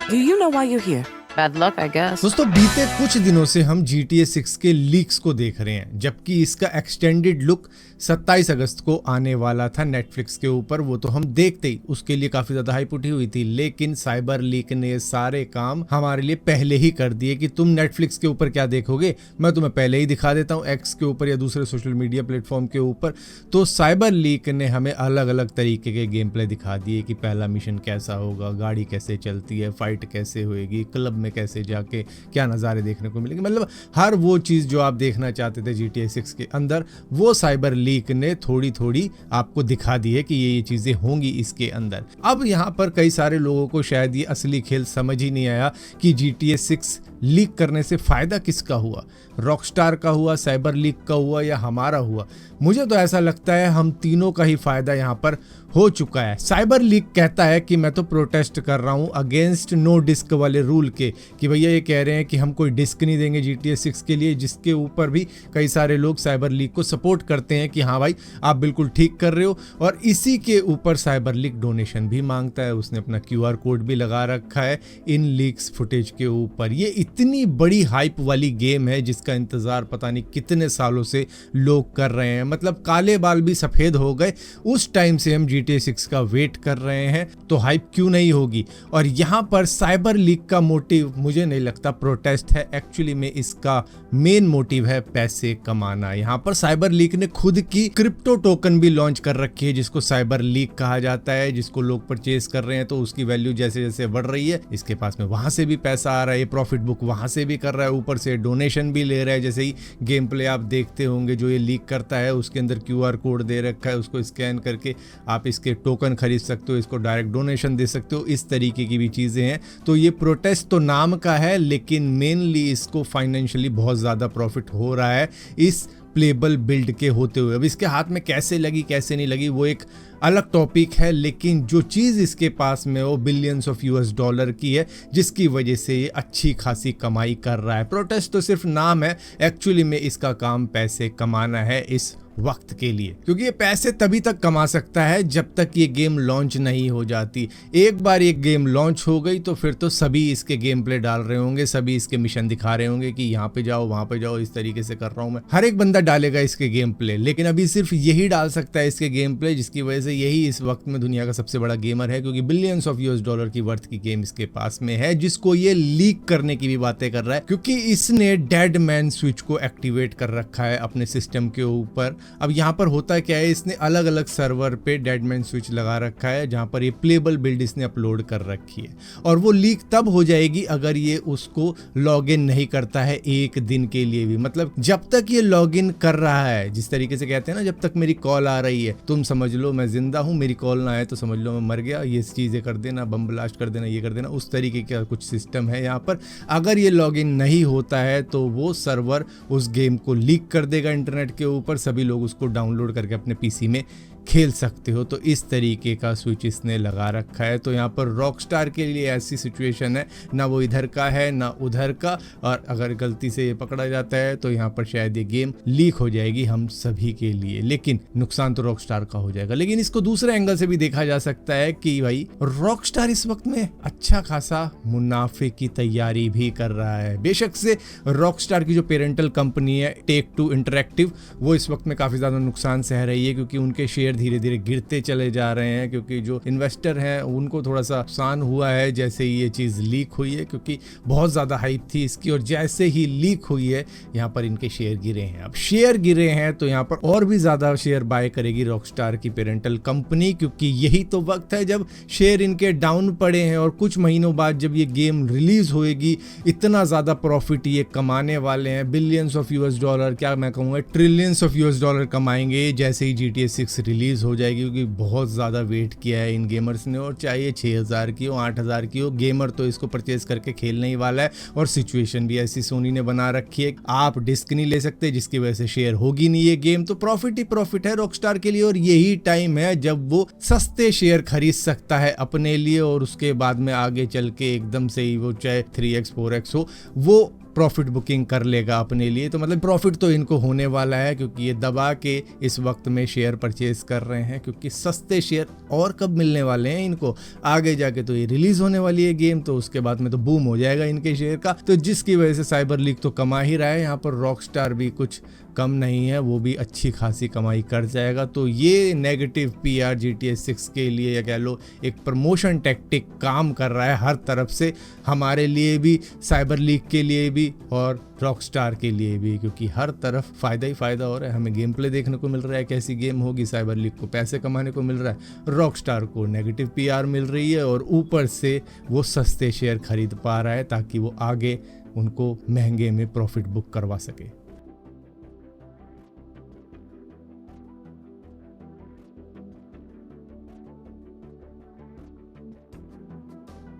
Do you know why you're here? Bad luck, I guess. दोस्तों बीते कुछ दिनों से हम GTA 6 के लीक्स को देख रहे हैं, जबकि इसका एक्सटेंडेड लुक 27 अगस्त को आने वाला था नेटफ्लिक्स के ऊपर। वो तो हम देखते ही उसके लिए काफी ज्यादा हाइप उठी हुई थी, लेकिन साइबर लीक ने सारे काम हमारे लिए पहले ही कर दिए कि तुम नेटफ्लिक्स के ऊपर क्या देखोगे, मैं तुम्हें पहले ही दिखा देता हूँ एक्स के ऊपर या दूसरे सोशल मीडिया प्लेटफॉर्म के ऊपर। तो साइबर लीक ने हमें अलग अलग तरीके के गेम प्ले दिखा दिए कि पहला मिशन कैसा होगा, गाड़ी कैसे चलती है, फाइट कैसे होएगी, क्लब में कैसे जाके क्या नज़ारे देखने को मिलेंगे। मतलब हर वो चीज़ जो आप देखना चाहते थे GTA 6 के अंदर, वो साइबर लीक ने थोड़ी थोड़ी आपको दिखा दी है कि ये चीज़ें होंगी इसके अंदर। अब यहाँ पर कई सारे लोगों को शायद ये असली खेल समझ ही नहीं आया कि GTA 6 लीक करने से फ़ायदा किसका हुआ, रॉकस्टार का हुआ, साइबर लीक का हुआ या हमारा हुआ। मुझे तो ऐसा लगता है हम तीनों का ही फ़ायदा यहाँ पर हो चुका है। साइबर लीक कहता है कि मैं तो प्रोटेस्ट कर रहा हूँ अगेंस्ट नो डिस्क वाले रूल के, कि भैया ये कह रहे हैं कि हम कोई डिस्क नहीं देंगे GTA 6 के लिए, जिसके ऊपर भी कई सारे लोग साइबर लीक को सपोर्ट करते हैं कि हाँ भाई आप बिल्कुल ठीक कर रहे हो। और इसी के ऊपर साइबर लीक डोनेशन भी मांगता है, उसने अपना QR कोड भी लगा रखा है इन लीक्स फुटेज के ऊपर। ये इतनी बड़ी हाइप वाली गेम है जिसका इंतज़ार पता नहीं कितने सालों से लोग कर रहे हैं, मतलब काले बाल भी सफ़ेद हो गए। उस टाइम से हम GTA 6 का वेट कर रहे हैं, तो हाइप क्यों नहीं होगी। और यहाँ पर साइबर लीक का मोटिव मुझे नहीं लगता प्रोटेस्ट है, एक्चुअली में इसका मेन मोटिव है पैसे कमाना। यहाँ पर साइबर लीक ने खुद की क्रिप्टो टोकन भी लॉन्च कर रखी है, जिसको साइबर लीक कहा जाता है, जिसको लोग परचेज कर रहे हैं तो उसकी वैल्यू जैसे जैसे बढ़ रही है, इसके पास में वहां से भी पैसा आ रहा है, प्रॉफिट बुक वहां से भी कर रहा है, ऊपर से डोनेशन भी ले रहा है। जैसे ही गेम प्ले आप देखते होंगे जो ये लीक करता है, उसके अंदर QR कोड दे रखा है, उसको स्कैन करके आप इसके टोकन खरीद सकते हो, इसको डायरेक्ट डोनेशन दे सकते हो, इस तरीके की भी चीज़ें हैं। तो ये प्रोटेस्ट तो नाम का है, लेकिन मेनली इसको फाइनेंशियली बहुत ज़्यादा प्रॉफिट हो रहा है इस प्लेबल बिल्ड के होते हुए। अब इसके हाथ में कैसे लगी कैसे नहीं लगी वो एक अलग टॉपिक है, लेकिन जो चीज़ इसके पास में वो बिलियंस ऑफ US$ की है, जिसकी वजह से ये अच्छी खासी कमाई कर रहा है। प्रोटेस्ट तो सिर्फ नाम है, एक्चुअली में इसका काम पैसे कमाना है इस वक्त के लिए, क्योंकि ये पैसे तभी तक कमा सकता है जब तक ये गेम लॉन्च नहीं हो जाती। एक बार ये गेम लॉन्च हो गई तो फिर तो सभी इसके गेम प्ले डाल रहे होंगे, सभी इसके मिशन दिखा रहे होंगे कि यहाँ पे जाओ वहाँ पे जाओ, इस तरीके से कर रहा हूँ मैं। हर एक बंदा डालेगा इसके गेम प्ले, लेकिन अभी सिर्फ यही डाल सकता है इसके गेम प्ले, जिसकी वजह से यही इस वक्त में दुनिया का सबसे बड़ा गेमर है, क्योंकि बिलियंस ऑफ US$ की वर्थ की गेम इसके पास में है, जिसको ये लीक करने की भी बातें कर रहा है, क्योंकि इसने डेड मैन स्विच को एक्टिवेट कर रखा है अपने सिस्टम के ऊपर। अब यहाँ पर होता क्या है, इसने अलग अलग सर्वर पे डेडमैन स्विच लगा रखा है, जहाँ पर ये प्लेबल बिल्ड इसने अपलोड कर रखी है, और वो लीक तब हो जाएगी अगर ये उसको लॉगिन नहीं करता है एक दिन के लिए भी। मतलब जब तक ये लॉगिन कर रहा है, जिस तरीके से कहते हैं ना, जब तक मेरी कॉल आ रही है तुम समझ लो मैं जिंदा हूँ, मेरी कॉल ना आए तो समझ लो मैं मर गया, ये चीज़ें कर देना, बम ब्लास्ट कर देना, ये कर देना, उस तरीके का कुछ सिस्टम है यहाँ पर। अगर ये लॉगिन नहीं होता है तो वो सर्वर उस गेम को लीक कर देगा इंटरनेट के ऊपर, सभी लोग उसको डाउनलोड करके अपने पीसी में खेल सकते हो। तो इस तरीके का स्विच इसने लगा रखा है। तो यहाँ पर रॉकस्टार के लिए ऐसी सिचुएशन है, ना वो इधर का है ना उधर का, और अगर गलती से ये पकड़ा जाता है तो यहाँ पर शायद ये गेम लीक हो जाएगी हम सभी के लिए, लेकिन नुकसान तो रॉकस्टार का हो जाएगा। लेकिन इसको दूसरे एंगल से भी देखा जा सकता है कि भाई रॉकस्टार इस वक्त में अच्छा खासा मुनाफे की तैयारी भी कर रहा है। बेशक से रॉकस्टार की जो पेरेंटल कंपनी है टेक-2 इंटरैक्टिव, वो इस वक्त में काफी ज्यादा नुकसान सह रही है, क्योंकि उनके शेयर धीरे धीरे गिरते चले जा रहे हैं, क्योंकि जो इन्वेस्टर हैं उनको थोड़ा सा नुकसान हुआ है जैसे ही ये चीज़ लीक हुई है, क्योंकि बहुत ज़्यादा हाइप थी इसकी, और जैसे ही लीक हुई है यहाँ पर इनके शेयर गिरे हैं। अब शेयर गिरे हैं तो यहाँ पर और भी ज़्यादा शेयर बाय करेगी रॉकस्टार की पेरेंटल कंपनी, क्योंकि यही तो वक्त है जब शेयर इनके डाउन पड़े हैं, और कुछ महीनों बाद जब ये गेम रिलीज होएगी इतना ज़्यादा प्रॉफिट ये कमाने वाले हैं, बिलियंस ऑफ US$, क्या मैं कहूँगा ट्रिलियंस ऑफ US$ कमाएंगे जैसे ही GTA 6 रिलीज हो जाएगी, क्योंकि बहुत ज़्यादा वेट किया है इन गेमर्स ने, और चाहे 6000 की हो 8000 की हो, गेमर तो इसको परचेज करके खेलने ही वाला है। और सिचुएशन भी ऐसी सोनी ने बना रखी है, आप डिस्क नहीं ले सकते, जिसकी वजह से शेयर होगी नहीं ये गेम, तो प्रॉफिट ही प्रॉफिट है रॉकस्टार के लिए। और यही टाइम है जब वो सस्ते शेयर खरीद सकता है अपने लिए, और उसके बाद में आगे चल के एकदम से ही वो चाहे 3x 4x हो, वो प्रॉफिट बुकिंग कर लेगा अपने लिए। तो मतलब प्रॉफिट तो इनको होने वाला है, क्योंकि ये दबा के इस वक्त में शेयर परचेज कर रहे हैं, क्योंकि सस्ते शेयर और कब मिलने वाले हैं इनको, आगे जाके तो ये रिलीज होने वाली है गेम, तो उसके बाद में तो बूम हो जाएगा इनके शेयर का। तो जिसकी वजह से साइबर लीग तो कमा ही रहा है, यहाँ पर रॉकस्टार भी कुछ कम नहीं है, वो भी अच्छी खासी कमाई कर जाएगा। तो ये नेगेटिव पीआर GTA 6 के लिए, या कह लो एक प्रमोशन टैक्टिक काम कर रहा है हर तरफ से, हमारे लिए भी, साइबर लीग के लिए भी और रॉकस्टार के लिए भी, क्योंकि हर तरफ फ़ायदा ही फ़ायदा हो रहा है। हमें गेम प्ले देखने को मिल रहा है कैसी गेम होगी, साइबर लीग को पैसे कमाने को मिल रहा है, रॉकस्टार को नेगेटिव पीआर मिल रही है, और ऊपर से वो सस्ते शेयर खरीद पा रहा है ताकि वो आगे उनको महंगे में प्रॉफिट बुक करवा सके।